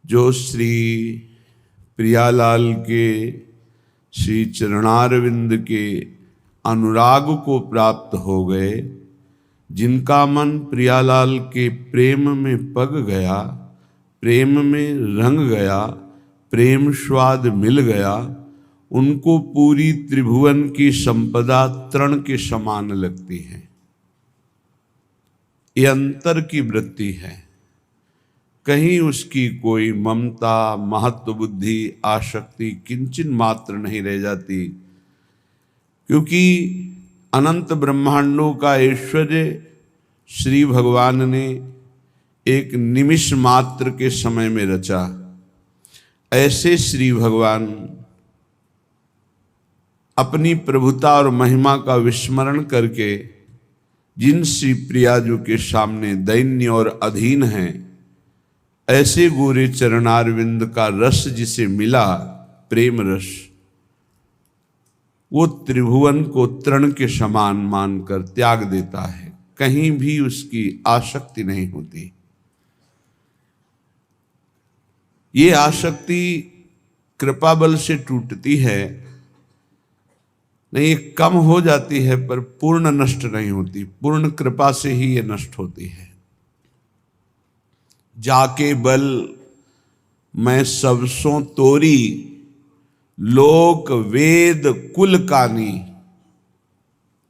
जो श्री प्रियालाल के श्री चरणारविंद के अनुराग को प्राप्त हो गए, जिनका मन प्रियालाल के प्रेम में पग गया, प्रेम में रंग गया, प्रेम स्वाद मिल गया, उनको पूरी त्रिभुवन की संपदा तृण के समान लगती है। ये अंतर की वृत्ति है, कहीं उसकी कोई ममता, महत्व बुद्धि, आसक्ति किंचिन मात्र नहीं रह जाती, क्योंकि अनंत ब्रह्मांडों का ऐश्वर्य श्री भगवान ने एक निमिष मात्र के समय में रचा। ऐसे श्री भगवान अपनी प्रभुता और महिमा का विस्मरण करके जिन श्री प्रियाजू के सामने दैन्य और अधीन हैं, ऐसे गोरे चरणारविंद का रस जिसे मिला, प्रेम रस, वो त्रिभुवन को तृण के समान मानकर त्याग देता है, कहीं भी उसकी आसक्ति नहीं होती। ये आसक्ति कृपा बल से टूटती है, नहीं कम हो जाती है, पर पूर्ण नष्ट नहीं होती। पूर्ण कृपा से ही ये नष्ट होती है। जाके बल मैं सबसों तोरी, लोक वेद कुल कानी,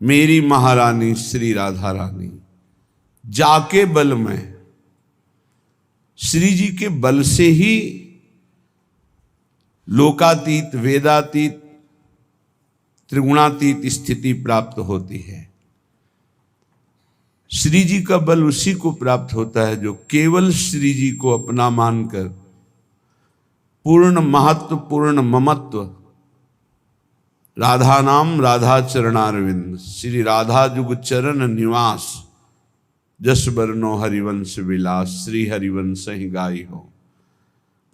मेरी महारानी श्री राधा रानी। जाके बल में, श्री जी के बल से ही लोकातीत, वेदातीत, त्रिगुणातीत स्थिति प्राप्त होती है। श्री जी का बल उसी को प्राप्त होता है जो केवल श्री जी को अपना मानकर पूर्ण महत्व, पूर्ण ममत्व, राधा नाम राधा चरणारविंद, श्री राधा जुग चरण निवास, जस बरनो हरिवंश विलास, श्री हरिवंश ही गाई हो।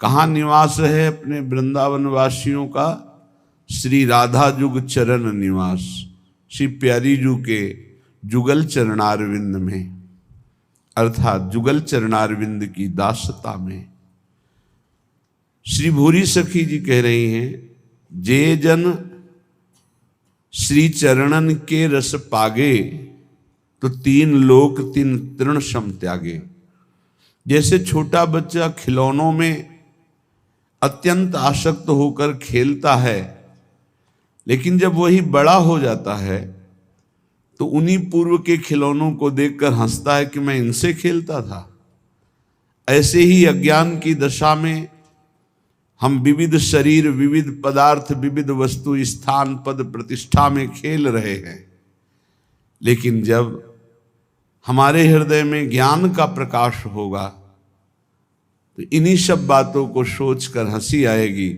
कहाँ निवास है अपने वृंदावन वासियों का? श्री राधा जुग चरण निवास, श्री प्यारी जू के जुगल चरणारविंद में, अर्थात जुगल चरणारविंद की दासता में। श्री भूरी सखी जी कह रही हैं, जे जन श्री चरणन के रस पागे, तो तीन लोक तीन तृण सम त्यागे। जैसे छोटा बच्चा खिलौनों में अत्यंत आसक्त होकर खेलता है, लेकिन जब वही बड़ा हो जाता है तो उन्हीं पूर्व के खिलौनों को देखकर हंसता है कि मैं इनसे खेलता था। ऐसे ही अज्ञान की दशा में हम विविध शरीर, विविध पदार्थ, विविध वस्तु, स्थान, पद, प्रतिष्ठा में खेल रहे हैं, लेकिन जब हमारे हृदय में ज्ञान का प्रकाश होगा तो इन्हीं सब बातों को सोचकर हंसी आएगी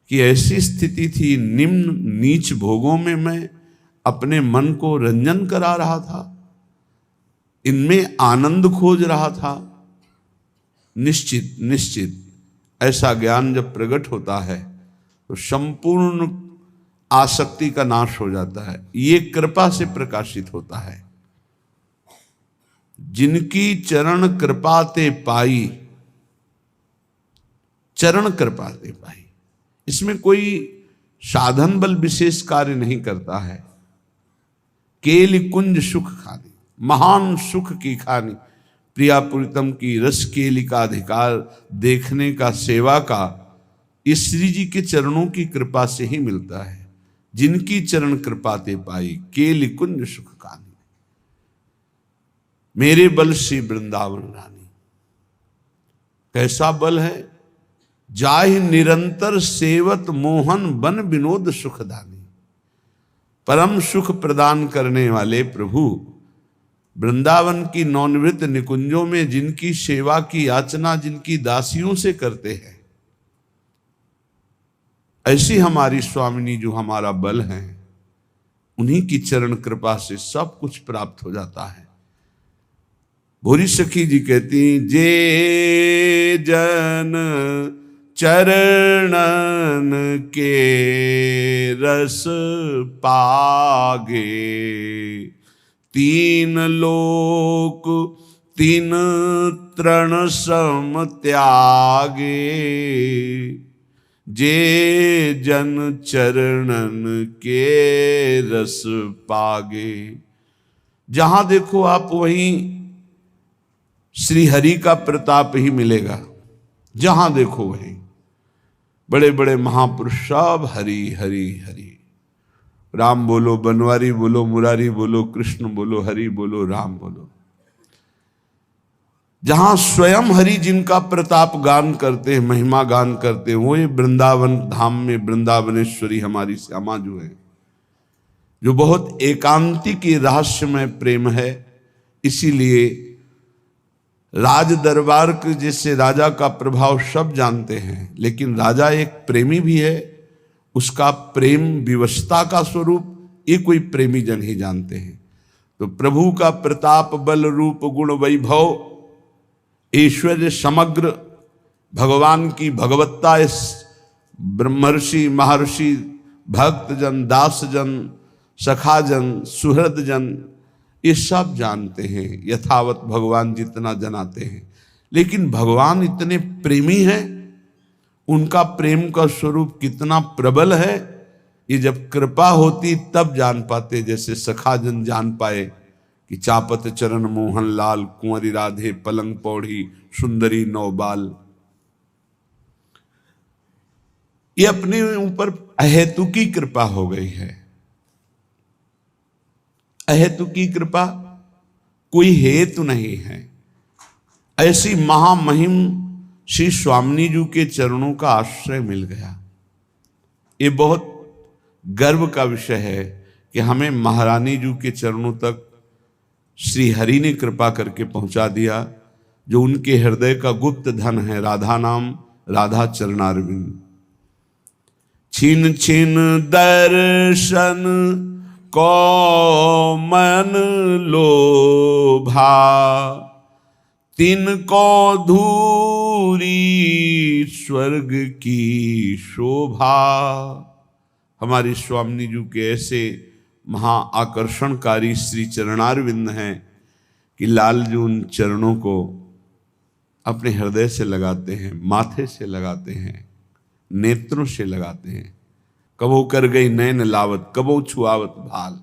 कि ऐसी स्थिति थी, निम्न नीच भोगों में मैं अपने मन को रंजन करा रहा था, इनमें आनंद खोज रहा था। निश्चित निश्चित ऐसा ज्ञान जब प्रकट होता है तो संपूर्ण आसक्ति का नाश हो जाता है। ये कृपा से प्रकाशित होता है। जिनकी चरण कृपा ते पाई, चरण कृपा ते पाई, इसमें कोई साधन बल विशेष कार्य नहीं करता है। केली कुंज सुख खानी, महान सुख की खानी, प्रिया प्रीतम की रस केली का अधिकार देखने का, सेवा का, इस श्री जी के चरणों की कृपा से ही मिलता है। जिनकी चरण कृपा ते पाई, केली कुंज सुख खानी, मेरे बल से वृंदावन रानी। कैसा बल है? जाहि निरंतर सेवत मोहन बन विनोद सुखदानी। परम सुख प्रदान करने वाले प्रभु वृंदावन की नौनिवृत्त निकुंजों में जिनकी सेवा की याचना जिनकी दासियों से करते हैं, ऐसी हमारी स्वामिनी जो हमारा बल है, उन्हीं की चरण कृपा से सब कुछ प्राप्त हो जाता है। भूरी सखी जी कहती, जे जन चरणन के रस पागे, तीन लोक तीन तृण सम त्यागे, जे जन चरणन के रस पागे। जहां देखो आप वहीं श्री हरि का प्रताप ही मिलेगा। जहां देखो वहीं बड़े बड़े महापुरुष सब हरि हरि हरि। राम बोलो, बनवारी बोलो, मुरारी बोलो, कृष्ण बोलो, हरि बोलो, राम बोलो। जहां स्वयं हरि जिनका प्रताप गान करते हैं, महिमा गान करते हैं, वो ये वृंदावन धाम में वृंदावनेश्वरी हमारी श्यामा जो है, जो बहुत एकांतिक रहस्यमय प्रेम है। इसीलिए राज दरबार के जैसे राजा का प्रभाव सब जानते हैं, लेकिन राजा एक प्रेमी भी है। उसका प्रेम विवशता का स्वरूप ये कोई प्रेमी जन ही जानते हैं। तो प्रभु का प्रताप, बल, रूप, गुण, वैभव, ऐश्वर्य, समग्र भगवान की भगवत्ता इस ब्रह्मर्षि, महर्षि, भक्तजन, दासजन, सखाजन, सुहृदजन ये सब जानते हैं, यथावत भगवान जितना जनाते हैं। लेकिन भगवान इतने प्रेमी हैं, उनका प्रेम का स्वरूप कितना प्रबल है, ये जब कृपा होती तब जान पाते। जैसे सखाजन जान पाए कि चापत चरण मोहन लाल, कुंवरी राधे पलंग पौड़ी, सुंदरी नौबाल। ये अपने ऊपर अहेतुकी कृपा हो गई है। अहेतुकी कृपा, कोई हेतु नहीं है। ऐसी महामहिम श्री स्वामिनी जी के चरणों का आश्रय मिल गया। ये बहुत गर्व का विषय है कि हमें महारानी जी के चरणों तक श्री हरि ने कृपा करके पहुंचा दिया, जो उनके हृदय का गुप्त धन है। राधा नाम, राधा चरणारविंद। छीन छीन दर्शन को मन लोभा, तिनको धूरी स्वर्ग की शोभा। हमारी स्वामिनी जी के ऐसे महा आकर्षणकारी श्री चरणारविंद हैं कि लाल जी उन चरणों को अपने हृदय से लगाते हैं, माथे से लगाते हैं, नेत्रों से लगाते हैं। कबो कर गई नैन लावत, कबो छुआवत भाल।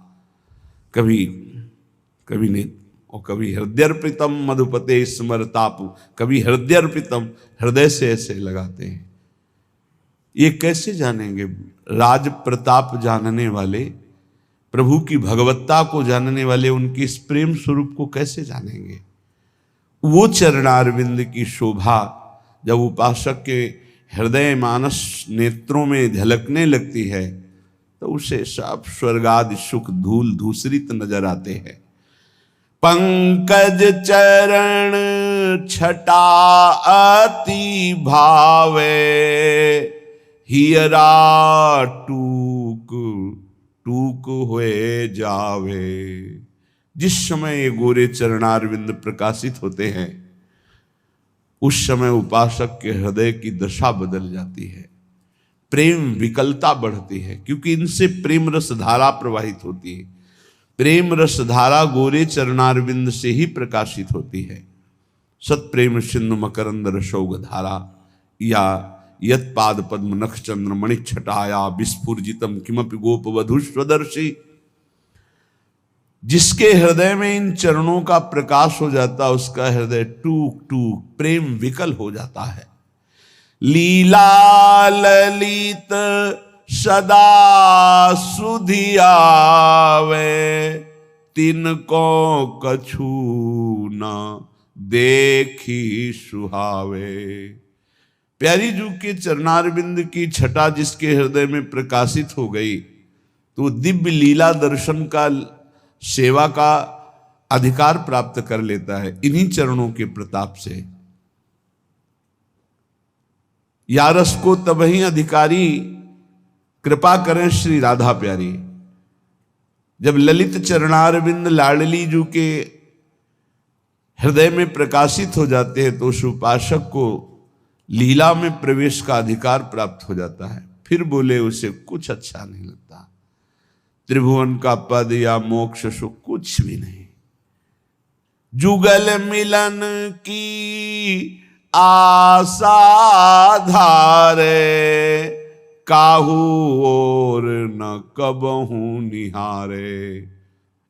कभी ने और कभी हृदयर्पितम मधुपते स्मरतापु, कभी हृदयर्पितम, हृदय से ऐसे लगाते हैं। ये कैसे जानेंगे? राज प्रताप जानने वाले, प्रभु की भगवत्ता को जानने वाले उनके इस प्रेम स्वरूप को कैसे जानेंगे? वो चरणारविंद की शोभा जब उपासक के हृदय मानस नेत्रों में झलकने लगती है तो उसे सब स्वर्गादि सुख धूल धूसरित नजर आते हैं। पंकज चरण छटा अति भावे, हियरा टूक टूक हुए जावे। जिस समय ये गोरे चरणारविंद प्रकाशित होते हैं, उस समय उपासक के हृदय की दशा बदल जाती है, प्रेम विकलता बढ़ती है, क्योंकि इनसे प्रेम रस धारा प्रवाहित होती है। प्रेम रस धारा गोरे चरणारविंद से ही प्रकाशित होती है। सत प्रेम सिंधु मकरंद रसौग धारा, या यत पाद पद्म नख चंद्र मणि छटाया, विस्फुर्जितम किमपि गोप वधु स्वदर्शी। जिसके हृदय में इन चरणों का प्रकाश हो जाता, उसका हृदय टूक टूक प्रेम विकल हो जाता है। लीला ललित सदा सुधियावे, तिनको कछु न देखी सुहावे। प्यारी जू के चरणारविंद की छटा जिसके हृदय में प्रकाशित हो गई, तो दिव्य लीला दर्शन का, सेवा का अधिकार प्राप्त कर लेता है इन्हीं चरणों के प्रताप से। यारस को तबही अधिकारी कृपा करें श्री राधा प्यारी। जब ललित चरणारविंद लाडली जू के हृदय में प्रकाशित हो जाते हैं तो उस उपासक को लीला में प्रवेश का अधिकार प्राप्त हो जाता है। फिर बोले उसे कुछ अच्छा नहीं लगता, त्रिभुवन का पद या मोक्ष सुख कुछ भी नहीं। जुगल मिलन की आशा धारे, काहू और न कबहू निहारे।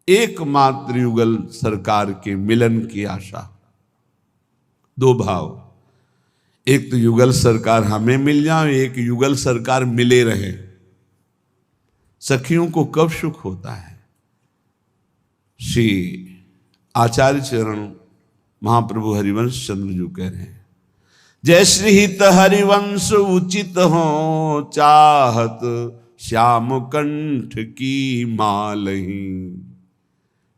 एकमात्र युगल सरकार के मिलन की आशा। दो भाव, एक तो युगल सरकार हमें मिल जाए, एक युगल सरकार मिले रहे। सखियों को कब सुख होता है? श्री आचार्य चरण महाप्रभु हरिवंश चंद्र जी कह रहे हैं, जय श्री हित हरिवंश उचित हो, चाहत श्याम कंठ की मालही।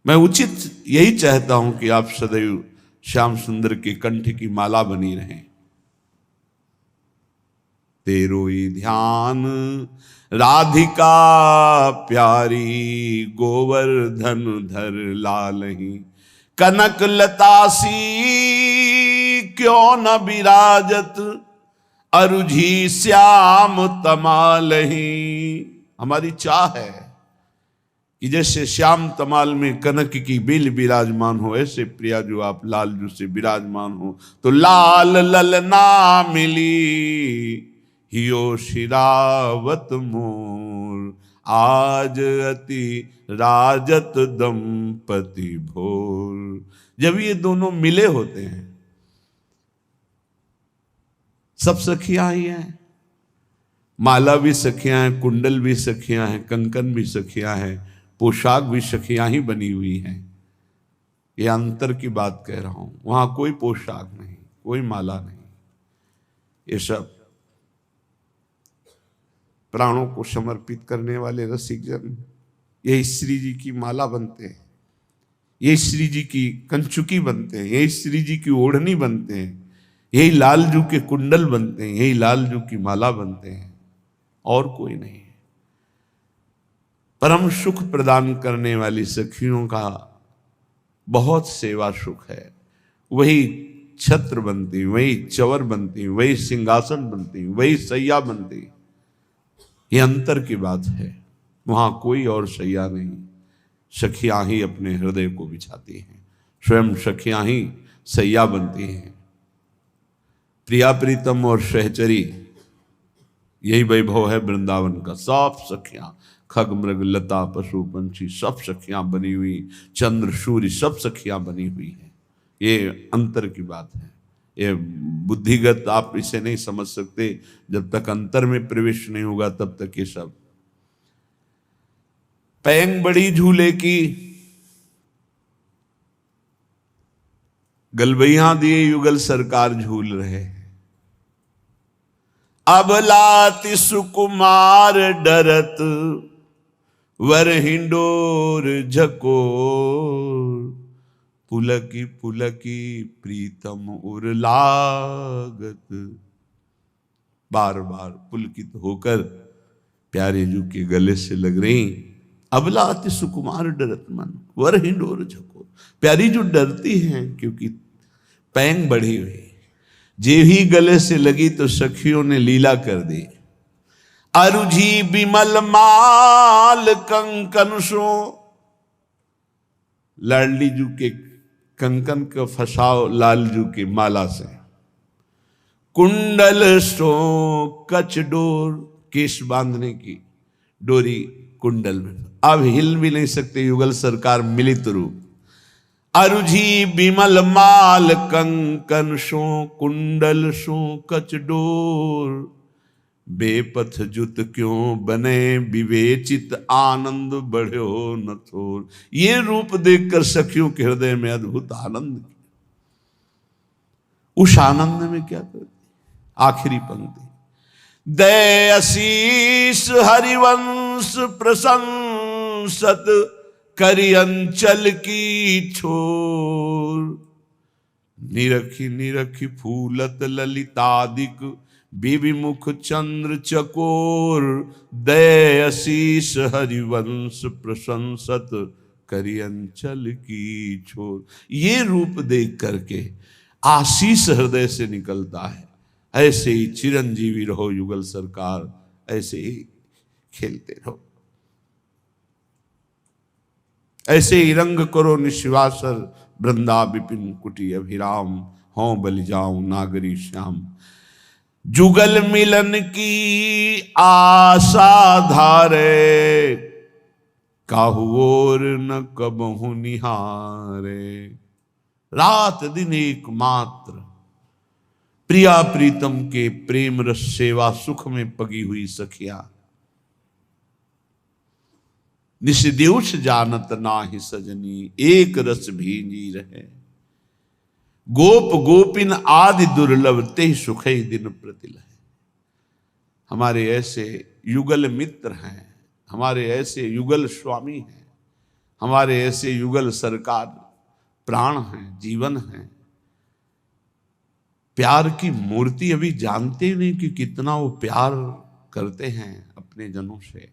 मैं उचित यही चाहता हूं कि आप सदैव श्याम सुंदर के कंठ की माला बनी रहें। तेरो ही ध्यान राधिका प्यारी, गोवर्धन धर लालही। कनक लतासी क्यों न विराजत, अरुझी श्याम तमालही। हमारी चाह है कि जैसे श्याम तमाल में कनक की बेल विराजमान हो, ऐसे प्रिया जो आप लाल जो से विराजमान हो। तो लाल ललना मिली, हियो शिरावत मोर, आज अति राजत दंपति भोर। जब ये दोनों मिले होते हैं, सब सखियां ही हैं, माला भी सखियां हैं, कुंडल भी सखियां हैं, कंकन भी सखियां हैं, पोशाक भी सखियां ही बनी हुई हैं। ये अंतर की बात कह रहा हूं। वहां कोई पोशाक नहीं, कोई माला नहीं, ये सब प्राणों को समर्पित करने वाले रसिक जन, यही श्री जी की माला बनते हैं, यही श्री जी की कंचुकी बनते हैं, यही श्री जी की ओढ़नी बनते हैं, यही लालजू के कुंडल बनते हैं, यही लालजू की माला बनते हैं, और कोई नहीं। परम सुख प्रदान करने वाली सखियों का बहुत सेवा सुख है। वही छत्र बनती, वही चवर बनती, वही सिंहासन बनती, वही सैया बनती। ये अंतर की बात है। वहां कोई और सैया नहीं, सखियां ही अपने हृदय को बिछाती हैं, स्वयं सखियां ही सैया बनती हैं। प्रिया प्रीतम और सहचरी, यही वैभव है वृंदावन का। सब सखियां, खग मृग लता पशु पंछी सब सखियां बनी हुई, चंद्र सूर्य सब सखियां बनी हुई है। ये अंतर की बात है। ये बुद्धिगत आप इसे नहीं समझ सकते, जब तक अंतर में प्रवेश नहीं होगा तब तक ये सब। पैंग बड़ी झूले की, गलबैया दिए युगल सरकार झूल रहे। अब लाति सुकुमार डरत, वर हिंडोर झकोर। पुलकी पुलकी प्रीतम उर लागत। बार बार पुलकित होकर प्यारे जू के गले से लग रही। अबला अति सुकुमार डरत मन, वर हिंडोर झकोर। प्यारी जो डरती हैं क्योंकि पैंग बढ़ी हुई, जे ही गले से लगी तो सखियों ने लीला कर दी। अरुझी बिमल माल कंकन सो, लाडली जू के कंकन का फसाओ लालजू की माला से। कुंडल सो कच डोर, केश बांधने की डोरी कुंडल में। अब हिल भी नहीं सकते युगल सरकार मिलित रूप। अरुझी बिमल माल कंकन सो, कुंडल सो कच डोर। बेपथ जुत क्यों बने विवेचित, आनंद बढ़ो न थोर। ये रूप देखकर सखियों के हृदय में अद्भुत आनंद। उस आनंद में क्या करती? आखिरी पंक्ति, दय आशीष हरिवंश प्रशंसत, करि अंचल की छोर। निरखी निरखी फूलत ललितादिक, विविमुख चंद्र चकोर। दय आशीष हरिवंश प्रशंसत, करि अंचल की छोर। ये रूप देख करके आशीष हृदय से निकलता है। ऐसे ही चिरंजीवी रहो युगल सरकार, ऐसे ही खेलते रहो, ऐसे ही रंग करो निश्वासर वृंदा विपिन कुटी अभिराम, हों बलि जाऊं नागरी श्याम। जुगल मिलन की आशा धारे, काहू और न कबहु निहारे। रात दिन एकमात्र प्रिया प्रीतम के प्रेम रस सेवा सुख में पगी हुई सखिया। निषदेश जानत नाही सजनी, एक रस भींजी रहे। गोप गोपिन आदि दुर्लभ, ते सुखई दिन प्रतिलह। हमारे ऐसे युगल मित्र हैं, हमारे ऐसे युगल स्वामी हैं, हमारे ऐसे युगल सरकार प्राण हैं, जीवन हैं। प्यार की मूर्ति अभी जानते नहीं कि कितना वो प्यार करते हैं अपने जनों से।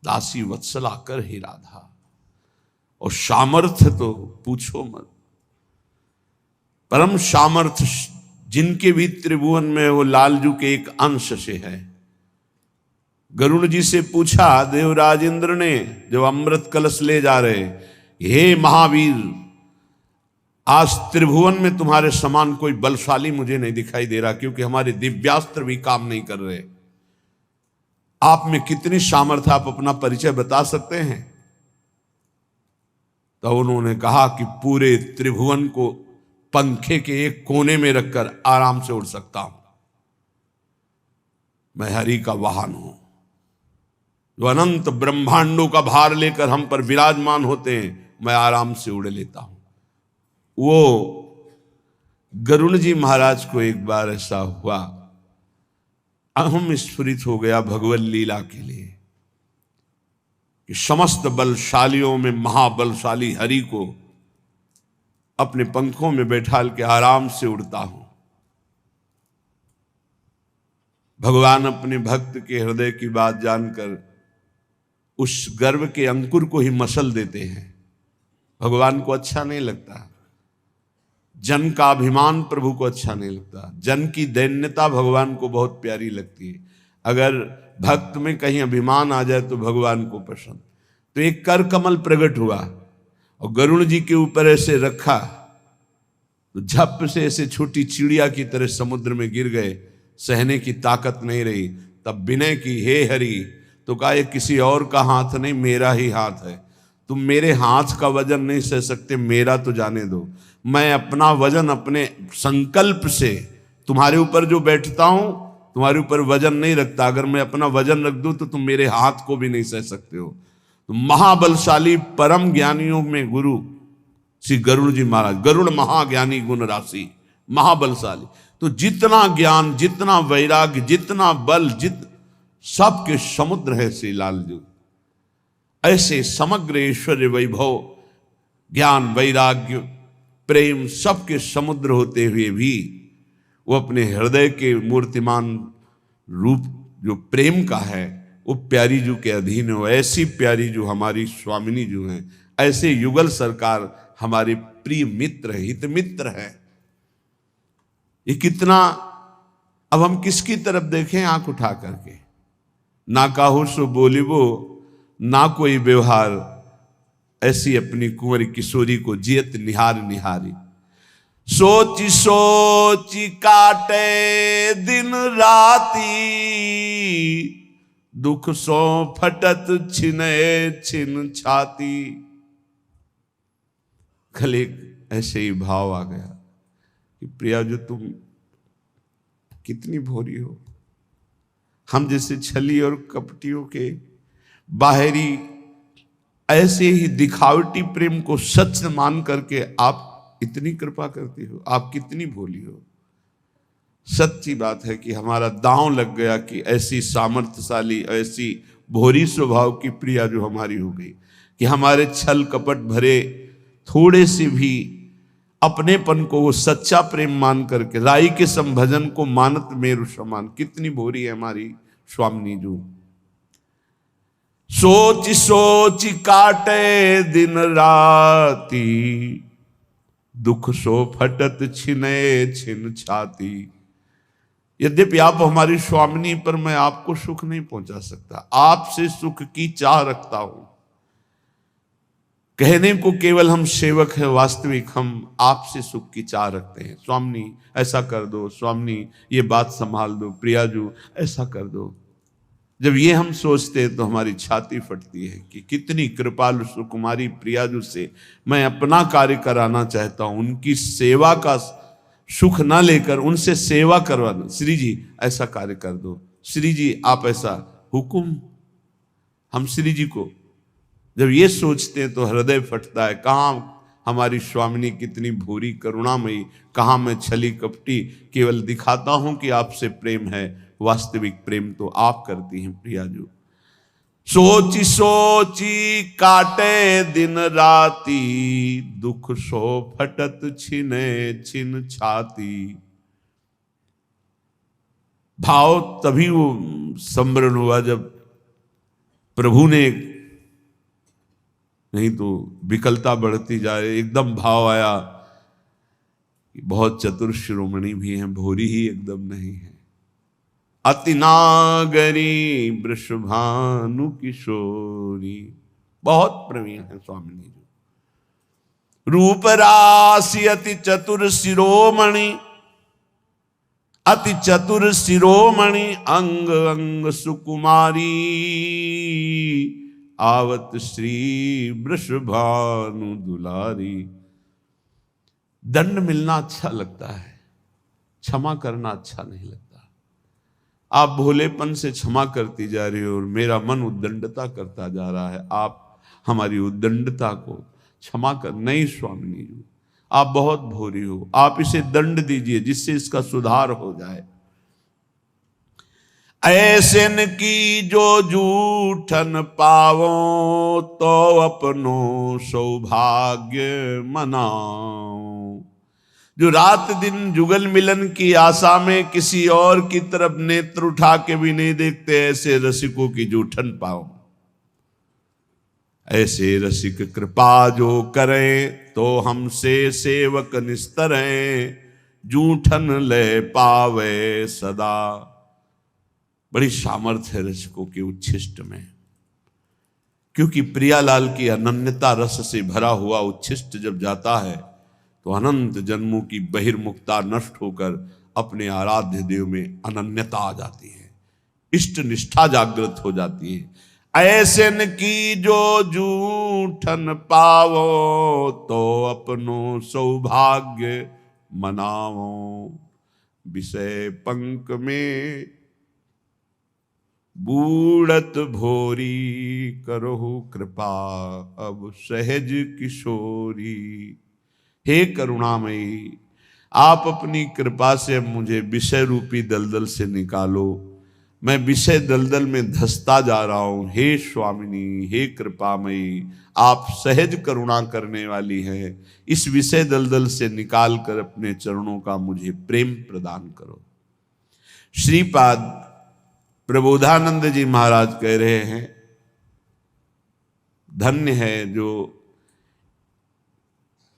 दासी वत्सला कर ही राधा, और सामर्थ्य तो पूछो मत। परम सामर्थ्य जिनके भी त्रिभुवन में वो लालजू के एक अंश से है। गरुड़ जी से पूछा देवराज इंद्र ने, जब अमृत कलश ले जा रहे, हे महावीर, आज त्रिभुवन में तुम्हारे समान कोई बलशाली मुझे नहीं दिखाई दे रहा, क्योंकि हमारे दिव्यास्त्र भी काम नहीं कर रहे। आप में कितनी सामर्थ्य, आप अपना परिचय बता सकते हैं? तो उन्होंने कहा कि पूरे त्रिभुवन को पंखे के एक कोने में रखकर आराम से उड़ सकता हूं। मैं हरि का वाहन हूं, जो अनंत ब्रह्मांडों का भार लेकर हम पर विराजमान होते हैं, मैं आराम से उड़ लेता हूं। वो गरुड़ जी महाराज को एक बार ऐसा हुआ, अहम स्फुरित हो गया भगवत लीला के लिए कि समस्त बलशालियों में महाबलशाली हरि को अपने पंखों में बैठाल के आराम से उड़ता हूं। भगवान अपने भक्त के हृदय की बात जानकर उस गर्व के अंकुर को ही मसल देते हैं। भगवान को अच्छा नहीं लगता, जन का अभिमान प्रभु को अच्छा नहीं लगता, जन की दैन्यता भगवान को बहुत प्यारी लगती है। अगर भक्त में कहीं अभिमान आ जाए तो भगवान को पसंद। तो एक कर कमल प्रकट हुआ और गरुड़ जी के ऊपर ऐसे रखा, तो झप से ऐसे छोटी चिड़िया की तरह समुद्र में गिर गए, सहने की ताकत नहीं रही। तब विनय की, हे हरि, तो कहा ये किसी और का हाथ नहीं, मेरा ही हाथ है। तुम मेरे हाथ का वजन नहीं सह सकते, मेरा तो जाने दो। मैं अपना वजन अपने संकल्प से तुम्हारे ऊपर जो बैठता हूं, तुम्हारे ऊपर वजन नहीं रखता। अगर मैं अपना वजन रख दूं तो तुम मेरे हाथ को भी नहीं सह सकते हो। तो महाबलशाली परम ज्ञानियों में गुरु श्री गरुड़ जी महाराज, गरुड़ महाज्ञानी गुण राशि, महाबलशाली। तो जितना ज्ञान, जितना वैराग्य, जितना बल, सबके समुद्र है श्री लालजू। ऐसे समग्र ऐश्वर्य वैभव, ज्ञान, वैराग्य, प्रेम सबके समुद्र होते हुए भी वो अपने हृदय के मूर्तिमान रूप जो प्रेम का है वो प्यारी जू के अधीन हो। ऐसी प्यारी जो हमारी स्वामिनी जो हैं, ऐसे युगल सरकार हमारे प्रिय मित्र है, हित मित्र है। ये कितना, अब हम किसकी तरफ देखें आंख उठा करके? ना काहू सो बोलिबो, ना कोई व्यवहार, ऐसी अपनी कुंवरी किशोरी को जियत निहार निहारी। सोची सोची काटे दिन राती, दुख सो फटत छिने छिन छाती। कल एक ऐसे ही भाव आ गया कि प्रिया जो तुम कितनी भोरी हो। हम जैसे छली और कपटियों के बाहरी ऐसे ही दिखावटी प्रेम को सच मान करके आप इतनी कृपा करती हो, आप कितनी भोली हो। सच्ची बात है कि हमारा दांव लग गया कि ऐसी सामर्थ्यशाली, ऐसी भोरी स्वभाव की प्रिया जो हमारी हो गई कि हमारे छल कपट भरे थोड़े से भी अपनेपन को वो सच्चा प्रेम मान करके राई के संभजन को मानत मेरु समान। कितनी भोरी है हमारी स्वामिनी जो। सोच सोच काटे दिन राती, दुख सो फटत छिने छिन छाती। यद्यपि आप हमारी स्वामिनी, पर मैं आपको सुख नहीं पहुंचा सकता, आपसे सुख की चाह रखता हूं। कहने को केवल हम सेवक हैं, वास्तविक हम आपसे सुख की चाह रखते हैं। स्वामी ऐसा कर दो, स्वामी ये बात संभाल दो, प्रियाजू ऐसा कर दो। जब ये हम सोचते हैं तो हमारी छाती फटती है कि कितनी कृपालु सुकुमारी प्रियाजू से मैं अपना कार्य कराना चाहता हूं, उनकी सेवा का सुख ना लेकर उनसे सेवा करवाना। श्री जी ऐसा कार्य कर दो, श्री जी आप ऐसा हुक्म। हम श्री जी को जब ये सोचते हैं तो हृदय फटता है। कहाँ हमारी स्वामिनी कितनी भूरी करुणामयी, कहाँ मैं छली कपटी केवल दिखाता हूं कि आपसे प्रेम है, वास्तविक प्रेम तो आप करती हैं प्रियाजू। सोची सोची काटे दिन राती, दुख सो फटत छिने छिन छाती। भाव तभी वो सम्मरण हुआ जब प्रभु ने, नहीं तो विकलता बढ़ती जा रही। एकदम भाव आया कि बहुत चतुर शिरोमणि भी हैं, भोरी ही एकदम नहीं है। अति नागरी वृषभानु किशोरी, बहुत प्रवीण है स्वामिनी जी। रूप राशि अति चतुर शिरोमणि, अति चतुर शिरोमणि अंग अंग सुकुमारी। आवत श्री वृषभानु दुलारी। दंड मिलना अच्छा लगता है, क्षमा करना अच्छा नहीं लगता। आप भोलेपन से क्षमा करती जा रही हो और मेरा मन उद्दंडता करता जा रहा है। आप हमारी उद्दंडता को क्षमा कर। नहीं स्वामिनी जी, आप बहुत भोरी हो, आप इसे दंड दीजिए जिससे इसका सुधार हो जाए। ऐसे न की जो जूठन पावो, तो अपनो सौभाग्य मनाओ। जो रात दिन जुगल मिलन की आशा में किसी और की तरफ नेत्र उठा के भी नहीं देखते, ऐसे रसिकों की जूठन पाओ। ऐसे रसिक कृपा जो करें, तो हमसे सेवक निस्तरें। जूठन ले पावे सदा। बड़ी सामर्थ्य है रसिकों के उच्छिष्ट में, क्योंकि प्रियालाल की अनन्यता रस से भरा हुआ उच्छिष्ट जब जाता है तो अनंत जन्मों की बहिर्मुखता नष्ट होकर अपने आराध्य देव में अनन्यता आ जाती है, इष्ट निष्ठा जागृत हो जाती है। ऐसे न की जो जूठन पावो, तो अपनो सौभाग्य मनावो। विषय पंक में बूढ़त भोरी, करहु कृपा अब सहज किशोरी। हे करुणामयी, आप अपनी कृपा से मुझे विषय रूपी दलदल से निकालो। मैं विषय दलदल में धंसता जा रहा हूं। हे स्वामिनी, हे कृपामयी, आप सहज करुणा करने वाली हैं। इस विषय दलदल से निकाल कर अपने चरणों का मुझे प्रेम प्रदान करो। श्रीपाद प्रबोधानंद जी महाराज कह रहे हैं, धन्य है जो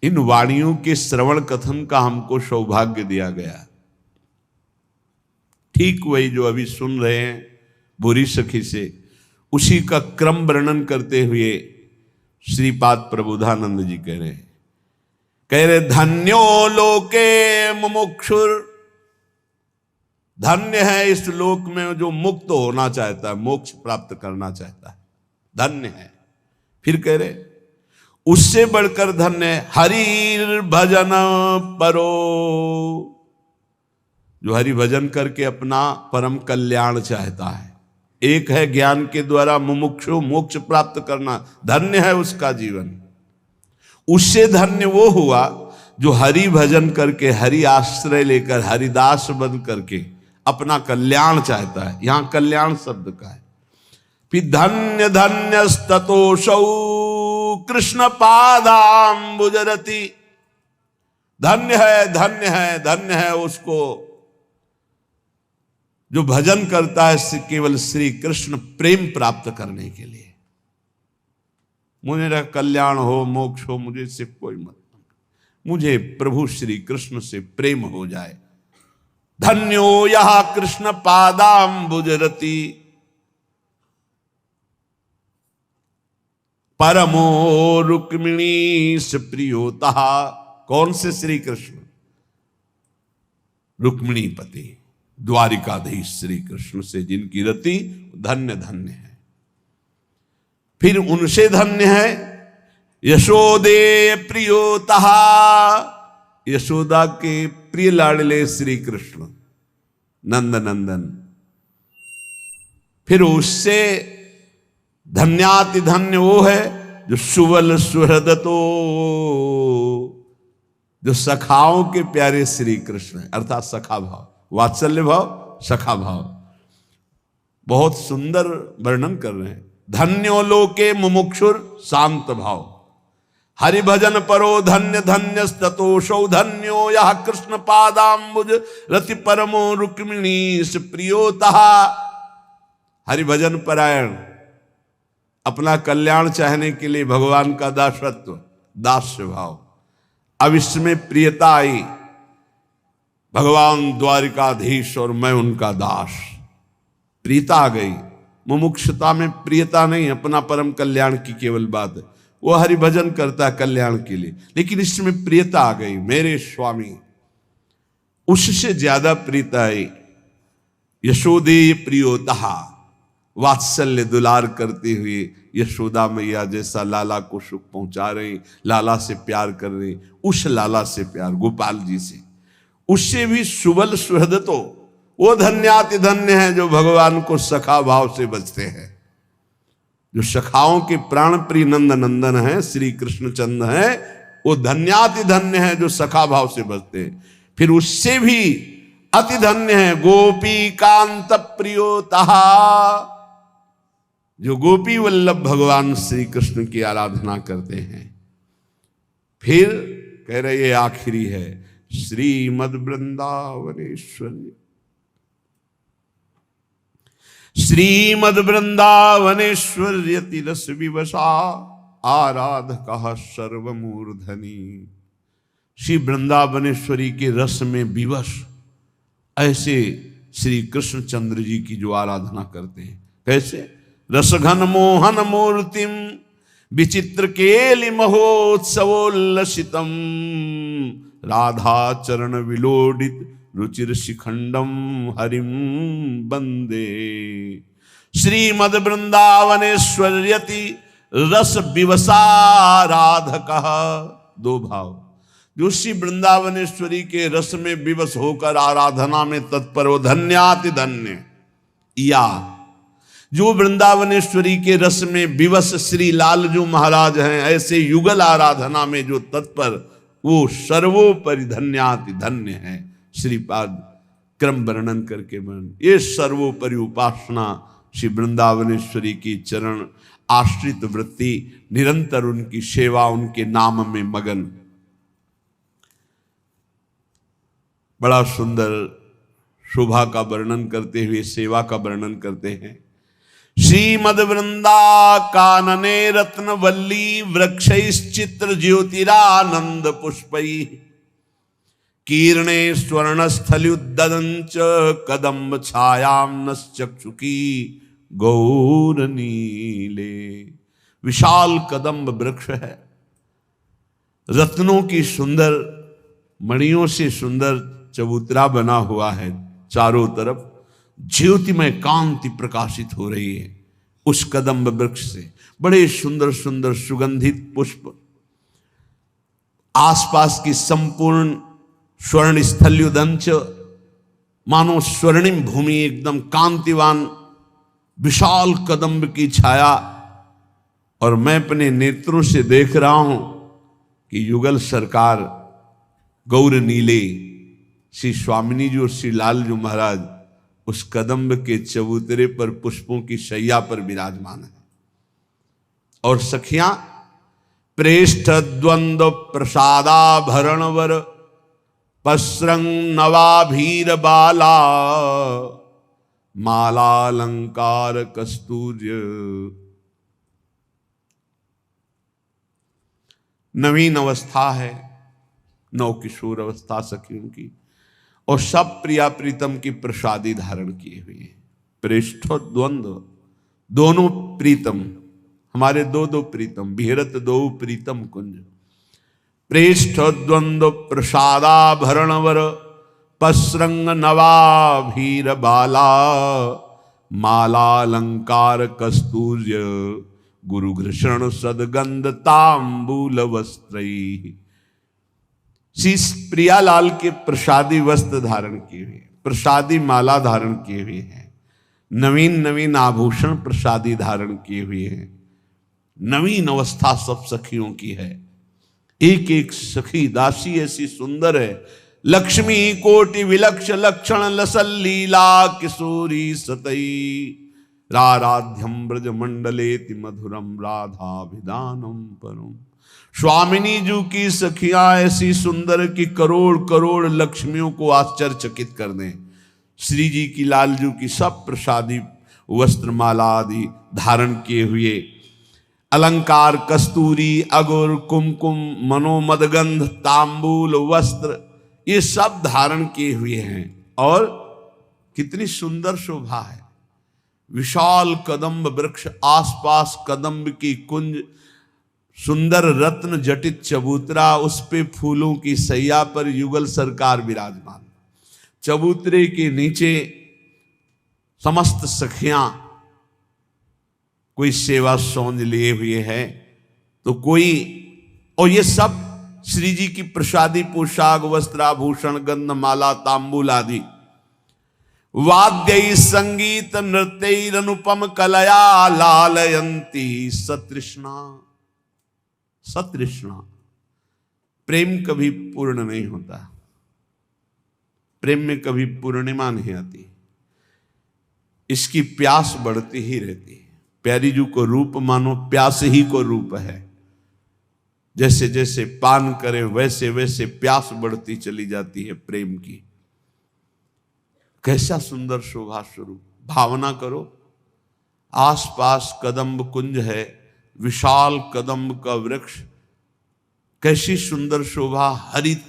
इन वाणियों के श्रवण कथन का हमको सौभाग्य दिया गया। ठीक वही जो अभी सुन रहे हैं बुरी सखी से, उसी का क्रम वर्णन करते हुए श्रीपाद प्रबोधानंद जी कह रहे धन्यो लोके मुमुक्षुर। धन्य है इस लोक में जो मुक्त होना चाहता है, मोक्ष प्राप्त करना चाहता है, धन्य है। फिर कह रहे उससे बढ़कर धन्य है हरि भजन परो, जो हरि भजन करके अपना परम कल्याण चाहता है। एक है ज्ञान के द्वारा मुमुक्षु मोक्ष प्राप्त करना, धन्य है उसका जीवन। उससे धन्य वो हुआ जो हरि भजन करके, हरि आश्रय लेकर, हरिदास बन करके अपना कल्याण चाहता है। यहां कल्याण शब्द का है। फिर धन्य धन्य स्ततोषौ कृष्ण पादाम्बुजरति। धन्य है, धन्य है, धन्य है उसको जो भजन करता है केवल श्री कृष्ण प्रेम प्राप्त करने के लिए। मुझे कल्याण हो, मोक्ष हो, मुझे इससे कोई मतलब, मुझे प्रभु श्री कृष्ण से प्रेम हो जाए। धन्यो यह कृष्ण पादाम्बुजरति। परमो रुक्मिणी से प्रियोता। कौन से श्री कृष्ण? रुक्मिणी पति द्वारिकाधीश श्री कृष्ण से जिनकी रति धन्य धन्य है। फिर उनसे धन्य है यशोदे प्रियोता, यशोदा के प्रिय लाडले श्री कृष्ण नंद नंदन। फिर उससे धन्याति धन्य वो है जो सुवल सुहृदतो, जो सखाओं के प्यारे श्री कृष्ण है, अर्थात सखा भाव, वात्सल्य भाव, सखा भाव। बहुत सुंदर वर्णन कर रहे हैं। धन्यो लोके मुमुक्षुर शांत भाव, हरि भजन परो धन्य धन्य ततोषौ धन्यो यह कृष्ण पादाम्बुज रति परमो रुक्मिणी प्रियोता। हरि भजन परायण, अपना कल्याण चाहने के लिए भगवान का दासत्व, दास्य भाव। अब इसमें प्रियता आई, भगवान द्वारिकाधीश और मैं उनका दास, प्रियता आ गई। मुमुक्षुता में प्रियता नहीं, अपना परम कल्याण की केवल बात है। वो हरि भजन करता है कल्याण के लिए, लेकिन इसमें प्रियता आ गई, मेरे स्वामी। उससे ज्यादा प्रियता आई यशोदे प्रियोता, वात्सल्य दुलार करते हुए यशोदा मैया जैसा लाला को सुख पहुंचा रही, लाला से प्यार कर रही, उस लाला से प्यार, गोपाल जी से। उससे भी सुबल सुहृदतो, वो धन्याति धन्य है जो भगवान को सखा भाव से बचते हैं, जो सखाओं के प्राण प्रिय नंद नंदन है, श्री कृष्ण चंद है। वो धन्याति धन्य है जो सखा भाव से बचते हैं। फिर उससे भी अति धन्य है गोपी कांत प्रियोता, जो गोपी वल्लभ भगवान श्री कृष्ण की आराधना करते हैं। फिर कह रहे ये आखिरी है श्रीमद वृंदावनेश्वरी, श्रीमद वृंदावनेश्वर्यति रस विवशा आराधकः सर्वमूर्धनि। श्री वृंदावनेश्वरी के रस में विवश ऐसे श्री कृष्ण चंद्र जी की जो आराधना करते हैं। कैसे? रसघन मोहन मूर्तिम विचित्र केलि महोत्सवोल्लसितम राधा चरण विलोडित रुचिर शिखंडम हरिम बंदे। श्रीमद वृंदावनेश्वर्यति रस विवसा राधकः। दो भाव, जो श्री वृंदावनेश्वरी के रस में विवश होकर आराधना में तत्पर हो धन्याति धन्य, या जो वृंदावनेश्वरी के रस में विवश श्री लालजू महाराज हैं, ऐसे युगल आराधना में जो तत्पर, वो सर्वोपरि धन्याति धन्य है। श्रीपाद क्रम वर्णन करके वर्णन, ये सर्वोपरि उपासना श्री वृंदावनेश्वरी की चरण आश्रित वृत्ति, निरंतर उनकी सेवा, उनके नाम में मगन। बड़ा सुंदर शोभा का वर्णन करते हुए सेवा का वर्णन करते हैं। श्रीमद वृंदा कानने रत्न वल्ली वृक्षैश्चित्र ज्योतिरानंद पुष्पै कीर्णे स्वर्णस्थल्युद्ददंच कदम्ब छायां चक्षुकी गौर नीले। विशाल कदम्ब वृक्ष है, रत्नों की सुंदर मणियों से सुंदर चबूतरा बना हुआ है, चारों तरफ ज्योतिमय कांति प्रकाशित हो रही है उस कदम्ब वृक्ष से। बड़े सुंदर सुंदर सुगंधित पुष्प, आसपास की संपूर्ण स्वर्ण स्थल्युदंच, मानो स्वर्णिम भूमि, एकदम कांतिवान विशाल कदम्ब की छाया। और मैं अपने नेत्रों से देख रहा हूं कि युगल सरकार गौर नीले श्री स्वामिनी जी और श्री लालजू महाराज उस कदम्ब के चबूतरे पर पुष्पों की शैया पर विराजमान है। और सखियां प्रेष्ठ द्वंद्व प्रसादाभरणवर पस्रंग नवाभीर बाला मालालंकार कस्तूर्य। नवीन अवस्था है, नव किशोर अवस्था सखियों की, और सब प्रिया प्रीतम की प्रसादी धारण किए हुए हैं। प्रेष्ठ द्वंद्व, दोनों प्रीतम हमारे दो दो प्रीतम, विहरत दो प्रीतम कुंज। प्रेष्ठ द्वंद्व प्रसादाभरणवर पसरंग नवाभीर बाला, मालालंकार कस्तूर्य गुरु घृषण सदगंध तांबूल वस्त्रई। श्री प्रियालाल के प्रसादी वस्त्र धारण किए हुए, प्रसादी माला धारण किए हुए हैं, नवीन नवीन आभूषण प्रसादी धारण किए हुए हैं। नवीन अवस्था सब सखियों की है। एक एक सखी दासी ऐसी सुंदर है, लक्ष्मी कोटि विलक्ष लक्षण लसल लीला किशोरी सतई, राराध्यम ब्रज मंडलेति मधुरम राधाभिधानम परम। स्वामिनी जी की सखियां ऐसी सुंदर कि करोड़ करोड़ लक्ष्मियों को आश्चर्यचकित कर दें। श्री जी की लालजू की सब प्रसादी वस्त्र माला आदि धारण किए हुए, अलंकार कस्तूरी अगुर कुमकुम मनोमदगंध तांबूल वस्त्र ये सब धारण किए हुए हैं। और कितनी सुंदर शोभा है। विशाल कदम्ब वृक्ष, आसपास कदम्ब की कुंज, सुंदर रत्न जटित चबूतरा, उस पे फूलों की सैया पर युगल सरकार विराजमान। चबूतरे के नीचे समस्त सखियां, कोई सेवा सौंज लिए हुए है तो कोई, और ये सब श्री जी की प्रसादी पोशाक वस्त्राभूषण गंध माला तांबूल आदि। वाद्य संगीत नृत्य अनुपम कलया लालयंती सतृष्णा। सतृष्णा, प्रेम कभी पूर्ण नहीं होता, प्रेम में कभी पूर्णिमा नहीं आती, इसकी प्यास बढ़ती ही रहती है। प्यारी जी को रूप मानो प्यास ही को रूप है। जैसे जैसे पान करें वैसे वैसे प्यास बढ़ती चली जाती है प्रेम की। कैसा सुंदर शोभा स्वरूप। भावना करो, आसपास कदम्ब कुंज है, विशाल कदम्ब का वृक्ष, कैसी सुंदर शोभा। हरित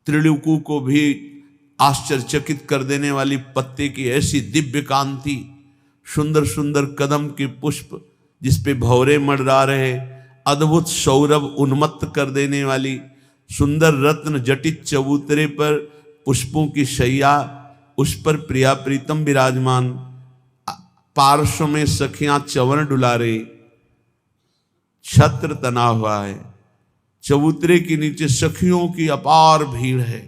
त्रिलोकू को भी आश्चर्यचकित कर देने वाली पत्ते की ऐसी दिव्य कांति, सुंदर सुंदर कदम के पुष्प जिस पे भौरे मंडरा रहे, अद्भुत सौरभ उन्मत्त कर देने वाली सुंदर रत्न जटित चबूतरे पर पुष्पों की शैया, उस पर प्रिया प्रीतम विराजमान, पार्श्व में सखियां चवन डुला रही, छत्र तना हुआ है, चबूतरे के नीचे सखियों की अपार भीड़ है।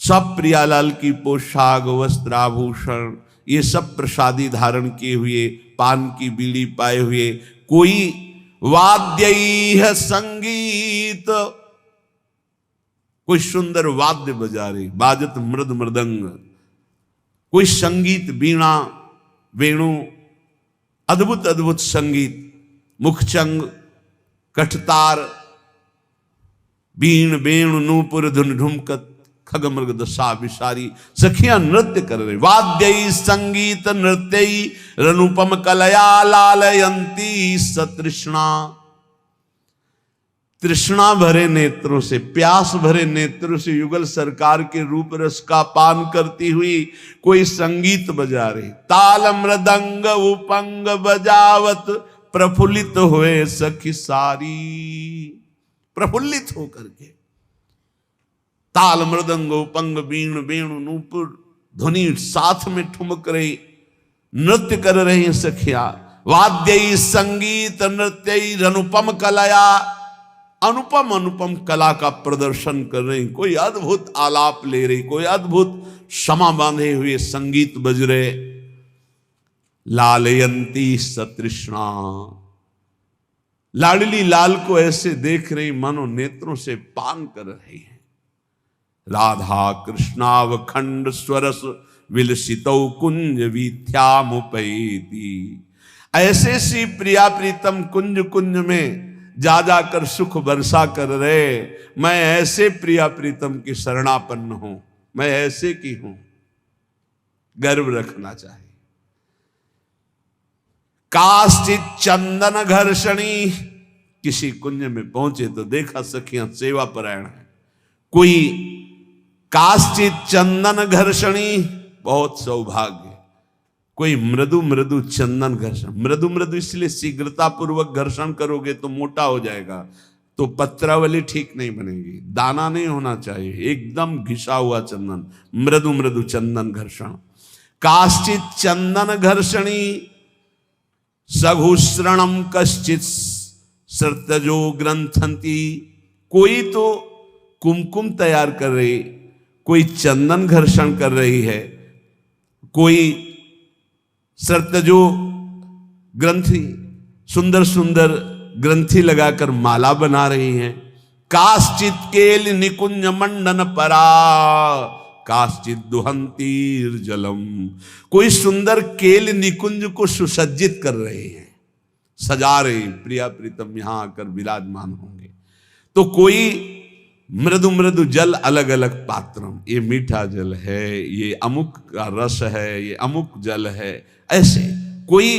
सब प्रियालाल की पोशाक वस्त्राभूषण ये सब प्रसादी धारण किए हुए, पान की बीड़ी पाए हुए, कोई वाद्य संगीत, कोई सुंदर वाद्य बजा रही, बाजत मृद मृदंग, कोई संगीत वीणा वेणु, अद्भुत अद्भुत संगीत, मुखचंग कठतार बीण वेणु नूपुर धुन ढुमकत खग मृग दशा विसारी सखियां नृत्य कर रहे। वाद्य संगीत नृत्य रनुपम कलया लालयंती सतृष्णा। तृष्णा भरे नेत्रों से, प्यास भरे नेत्रों से युगल सरकार के रूप रस का पान करती हुई कोई संगीत बजा रही। ताल मृदंग उपंग बजावत प्रफुल्लित हुए सखी सारी। प्रफुल्लित होकर के ताल मृदंग उपंग बीण वेणु नूपुर ध्वनि साथ में ठुमक रही, नृत्य कर रही सखिया। वाद्य संगीत नृत्य अनुपम कलाया, अनुपम अनुपम कला का प्रदर्शन कर रही, कोई अद्भुत आलाप ले रही, कोई अद्भुत क्षमा बांधे हुए संगीत बज रहे। लालयंती सतृष्णा, लाडली लाल को ऐसे देख रही मानो नेत्रों से पान कर रही है। राधा कृष्णावखंड स्वरस विलसितौ कुंज वीथ्यामुपैति। ऐसे सी प्रिया प्रीतम कुंज कुंज में जा जाकर सुख वर्षा कर रहे। मैं ऐसे प्रिया प्रीतम की शरणापन्न हूं, मैं ऐसे की हूं, गर्व रखना चाहिए। काश्चित चंदन घर्षणी, किसी कुंज में पहुंचे तो देखा सखियां सेवा परायण है। कोई काश्चित चंदन घर्षणी, बहुत सौभाग्य, कोई मृदु मृदु चंदन घर्षण, मृदु मृदु इसलिए शीघ्रता पूर्वक घर्षण करोगे तो मोटा हो जाएगा, तो पत्रावली ठीक नहीं बनेगी, दाना नहीं होना चाहिए, एकदम घिसा हुआ चंदन, मृदु मृदु चंदन घर्षण। काश्चित चंदन घर्षणी सघुश्रणम कश्चित सर्तजो ग्रंथंती। कोई तो कुमकुम तैयार कर रही, कोई चंदन घर्षण कर रही है, कोई सर्तजो ग्रंथि सुंदर सुंदर ग्रंथि लगाकर माला बना रही हैं। काश्चित केल निकुंज मंडन परा काश्चित दुहंतीर जलम। कोई सुंदर केल निकुंज को सुसज्जित कर रहे हैं, सजा रहे, प्रिया प्रीतम यहां आकर विराजमान होंगे। तो कोई मृदु मृदु जल अलग अलग पात्रम, ये मीठा जल है, ये अमुक का रस है, ये अमुक जल है, ऐसे कोई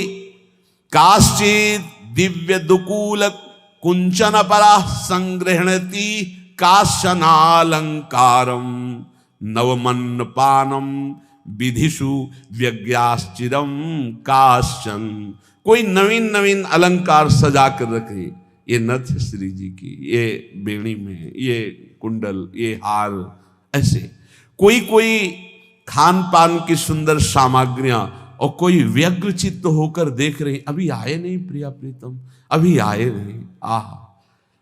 काश्चित दिव्य दुकूल कुंचन परा संग्रहणती काशनालंकारम नवमन्न पानम विधिषु व्यज्ञाश्चिरम काशन। कोई नवीन नवीन अलंकार सजा कर रखे, ये नथ श्री जी की, ये बेणी में, ये कुंडल, ये हार, ऐसे कोई कोई खान पान की सुंदर सामग्रियां, और कोई व्यग्र चित्त होकर देख रहे, अभी आए नहीं प्रिया प्रीतम, अभी आए नहीं, आह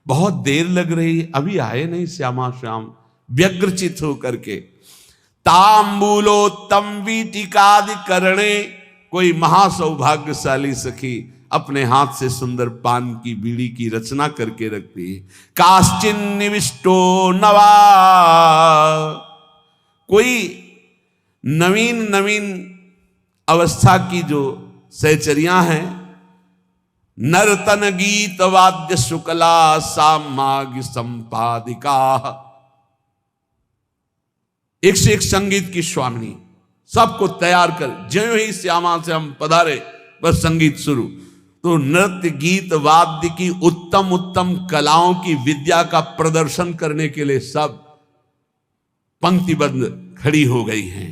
बहुत देर लग रही, अभी आए नहीं श्यामा श्याम, व्यग्र चित्त होकर के। तांबूलोत्तम वीटिकादि करणे, कोई महासौभाग्यशाली सखी अपने हाथ से सुंदर पान की बीड़ी की रचना करके रखती है। काश्चिन निविष्टो नवा, कोई नवीन नवीन अवस्था की जो सहचरियां हैं, नर्तन गीत वाद्य शुक्ला सामाग्य संपादिका, एक से एक संगीत की स्वामिनी, सबको तैयार कर, ज्यों ही श्यामा से हम पधारे बस संगीत शुरू। तो नृत्य गीत वाद्य की उत्तम उत्तम कलाओं की विद्या का प्रदर्शन करने के लिए सब पंक्तिबद्ध खड़ी हो गई हैं।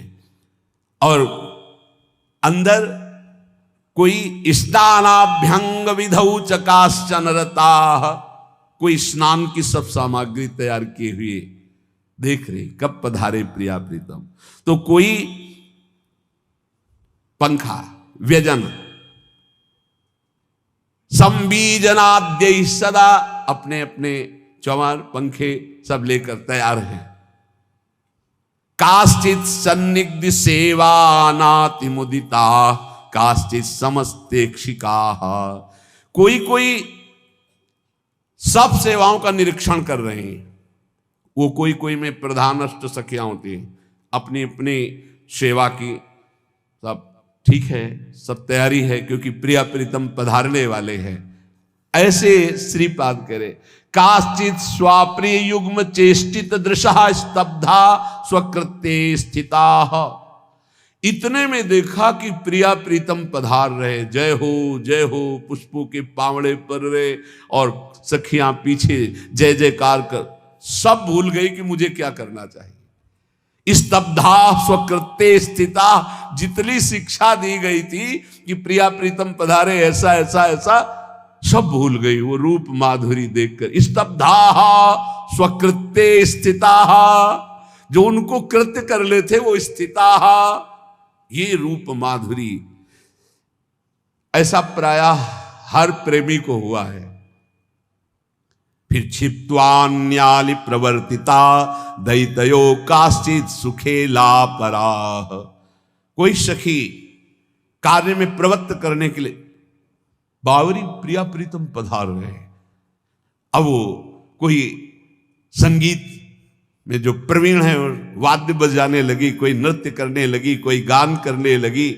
और अंदर कोई स्नानाभ्यंग विधौ चकाश्चन रता, कोई स्नान की सब सामग्री तैयार किए हुए देख रहे, कब पधारे प्रिया प्रीतम। तो कोई पंखा व्यजन संबीजनाद्य सदा, अपने अपने चौमार पंखे सब लेकर तैयार हैं। काश्चित सन्निग्ध सेवानाति मुदिता काश्चित समस्तेक्षिका, कोई कोई सब सेवाओं का निरीक्षण कर रहे हैं। वो कोई कोई में प्रधानस्थ सखियां होती हैं, अपनी अपनी सेवा की सब ठीक है, सब तैयारी है, क्योंकि प्रिया प्रीतम पधारने वाले हैं। ऐसे श्रीपाद करे, काश्चित स्वाप्रिय युग्म चेष्टित दृशा स्तब्धा स्वकृत्ये स्थिता। इतने में देखा कि प्रिया प्रीतम पधार रहे, जय हो पुष्पों के पावड़े पर रहे, और सखियां पीछे जय जयकार कर, सब भूल गई कि मुझे क्या करना चाहिए। स्तब्धा स्वकृत्ये स्थिता, जितनी शिक्षा दी गई थी कि प्रिया प्रीतम पधारे ऐसा ऐसा ऐसा, सब भूल गई वो रूप माधुरी देखकर। स्तब्धा स्वकृत्ये स्थिता, जो उनको कृत्य कर लेते वो स्थिता, ये रूप माधुरी। ऐसा प्रायः हर प्रेमी को हुआ है। फिर क्षिप्त्वान्यालि प्रवर्तिता दैतयो काश्चित सुखेला पराह, कोई सखी कार्य में प्रवृत्त करने के लिए बावरी प्रिया प्रीतम पधार रहे। अब वो कोई संगीत में जो प्रवीण है वाद्य बजाने लगी, कोई नृत्य करने लगी, कोई गान करने लगी,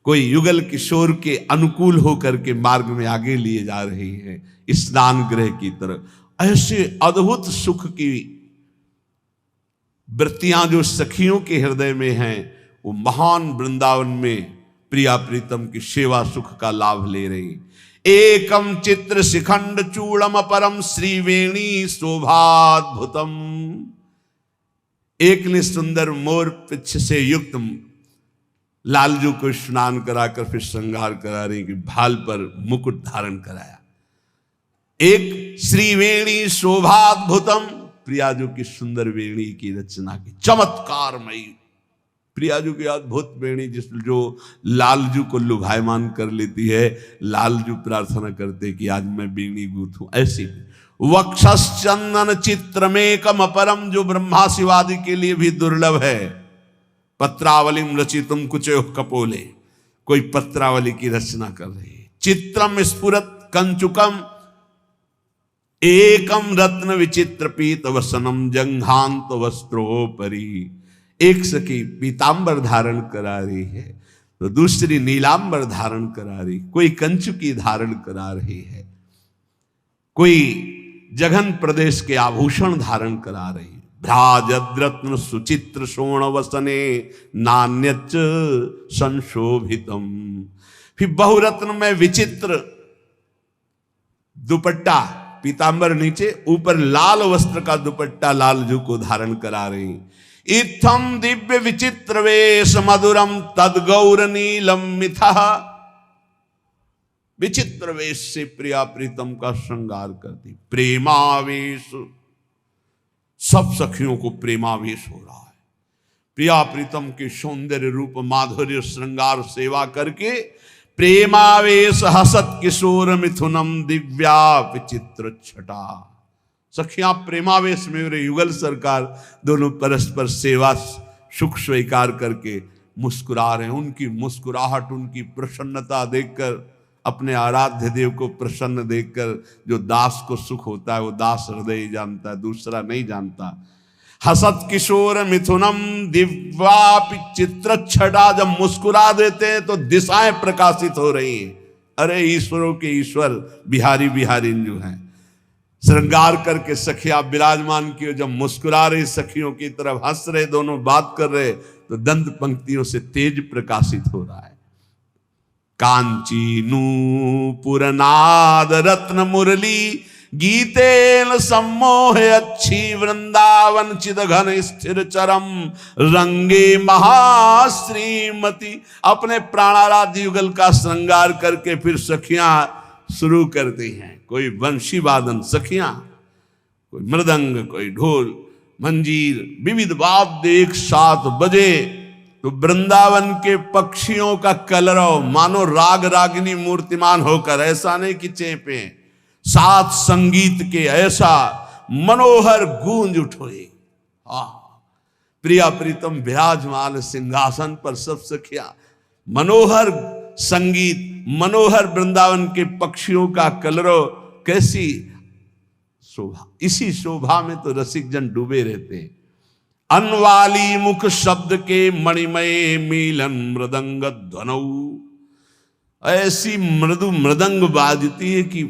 कोई युगल किशोर के अनुकूल होकर के मार्ग में आगे लिए जा रही है स्नान गृह की तरफ। ऐसे अद्भुत सुख की वृत्तियां जो सखियों के हृदय में हैं, वो महान वृंदावन में प्रिया प्रीतम की सेवा सुख का लाभ ले रही। एकम चित्र शिखंड चूड़म परम श्रीवेणी शोभाद्भुतम, एक ने सुंदर मोर पिछ से युक्त लालजू को स्नान कराकर फिर श्रृंगार करा रही कि भाल पर मुकुट धारण कराया। एक श्रीवेणी शोभाद्भुतम, प्रियाजू की सुंदर वेणी की रचना की, चमत्कारमयी प्रियाजू की अद्भुत वेणी, जिस जो लालजू को लुभायमान कर लेती है। लालजू प्रार्थना करते कि आज मैं वेणी गूंथूं। ऐसी वक्षश्चंदन चित्रमेकम अपरम, जो ब्रह्मा शिवादि के लिए भी दुर्लभ है। पत्रावलिम रचितुम कुचो कपोले, कोई पत्रावली की रचना कर रही है। चित्रम स्फुरत कंचुकम एकम रत्न विचित्र पीत वसनम जंघांत वस्त्रोपरि। एक सखी पीतांबर धारण करा रही है तो दूसरी नीलांबर धारण करा रही, कोई कंचुकी धारण करा रही है, कोई जघन प्रदेश के आभूषण धारण करा रही। भ्राजद्रत्न सुचित्र शोण वसने नान्यच संशोभितम। फिर बहुरत्न में विचित्र दुपट्टा, पीतांबर नीचे, ऊपर लाल वस्त्र का दुपट्टा लालजू को धारण करा रही। इत्थम दिव्य विचित्र वेश मधुरम तद गौर नीलम मिथा। विचित्र वेश से प्रिया प्रीतम का श्रृंगार करती। प्रेमावेश, सब सखियों को प्रेमावेश हो रहा है। प्रिया प्रीतम के सौंदर्य रूप माधुर्य श्रृंगार सेवा करके प्रेमावेश हसत किशोर मिथुनम दिव्या विचित्र छटा। सखियां प्रेमावेश में मेरे युगल सरकार दोनों परस्पर सेवा सुख स्वीकार करके मुस्कुरा रहे हैं। उनकी मुस्कुराहट, उनकी प्रसन्नता देखकर, अपने आराध्य देव को प्रसन्न देखकर जो दास को सुख होता है वो दास हृदय ही जानता है, दूसरा नहीं जानता। हसत किशोर मिथुनम दिव्या चित्र छटा, जब मुस्कुरा देते हैं तो दिशाएं प्रकाशित हो रही हैं। अरे ईश्वरों के ईश्वर बिहारी बिहारी जो हैं, श्रृंगार करके सखिया विराजमान की, जब मुस्कुरा रही सखियों की तरफ हंस रहे, दोनों बात कर रहे, तो दंत पंक्तियों से तेज प्रकाशित हो रहा है। कांची नूपुरनाद रत्न मुरली गीतेन सम्मोह अच्छी वृंदावन चिद घन स्थिर चरम रंगे महाश्रीमती। अपने प्राणाराध्य युगल का श्रृंगार करके फिर सखियां शुरू करती हैं। कोई वंशी वादन सखियां, कोई मृदंग, कोई ढोल मंजीर, विविध वाद्य एक साथ बजे तो वृंदावन के पक्षियों का कलरव मानो राग रागिनी मूर्तिमान होकर, ऐसा नहीं कि चेपे, साथ संगीत के ऐसा मनोहर गूंज उठे। प्रिया प्रीतम विराजमान सिंहासन पर, सब सखिया मनोहर संगीत, मनोहर वृंदावन के पक्षियों का कलरव, कैसी शोभा। इसी शोभा में तो रसिक जन डूबे रहते हैं। अनवाली मुख शब्द के मणिमय मिलन मृदंग ध्वनऊ। ऐसी मृदु मृदंग बाजती है कि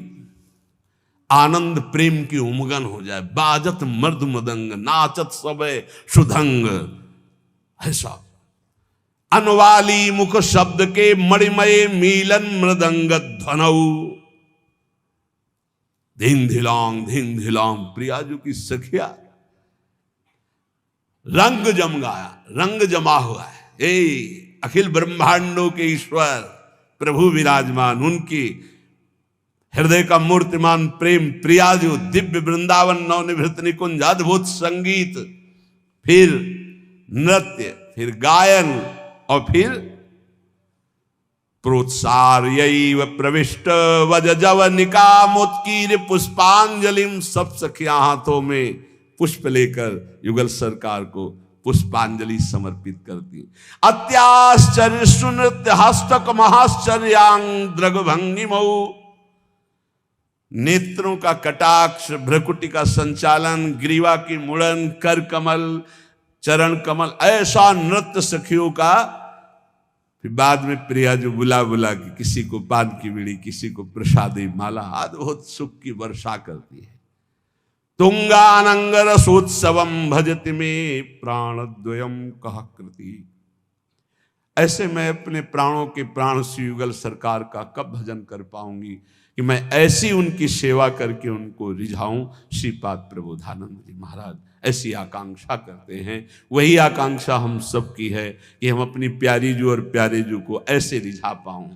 आनंद प्रेम की उमगन हो जाए। बाजत मृदु मृदंग नाचत सबे सुधंग। ऐसा अनवाली मुख शब्द के मणिमय मिलन मृदंग ध्वनऊ। धिन धिलांग प्रियाजू की सखिया रंग जम गया, रंग जमा हुआ है। अखिल ब्रह्मांडों के ईश्वर प्रभु विराजमान, उनकी हृदय का मूर्तिमान प्रेम प्रियाजू, दिव्य वृंदावन नवनिभृत निकुंज, अद्भुत संगीत, फिर नृत्य, फिर गायन और फिर प्रोत्सार्यैव प्रविष्ट वज जवनिका मुत्कीर पुष्पांजलिम। सब सखियां हाथों में पुष्प लेकर युगल सरकार को पुष्पांजलि समर्पित करती। अत्याश्चर्य सुनृत्य हस्तक महाश्चर्यांग द्रग भंगिमऊ। नेत्रों का कटाक्ष, भ्रकुटी का संचालन, ग्रीवा की मुड़न, कर कमल, चरण कमल, ऐसा नृत्य सखियों का। फिर बाद में प्रिया जो बुला बुला के किसी को पान की बीड़ी, किसी को प्रसादी माला, अद्भुत सुख की वर्षा करती है। तुंगानंगर सोत्सवम भजति में प्राणद्वयम कह कृति। ऐसे मैं अपने प्राणों के प्राण श्री युगल सरकार का कब भजन कर पाऊंगी। कि मैं ऐसी उनकी सेवा करके उनको रिझाऊं। श्रीपाद प्रबोधानंद जी महाराज ऐसी आकांक्षा करते हैं। वही आकांक्षा हम सब की है कि हम अपनी प्यारी जू और प्यारे जू को ऐसे रिझा पाऊं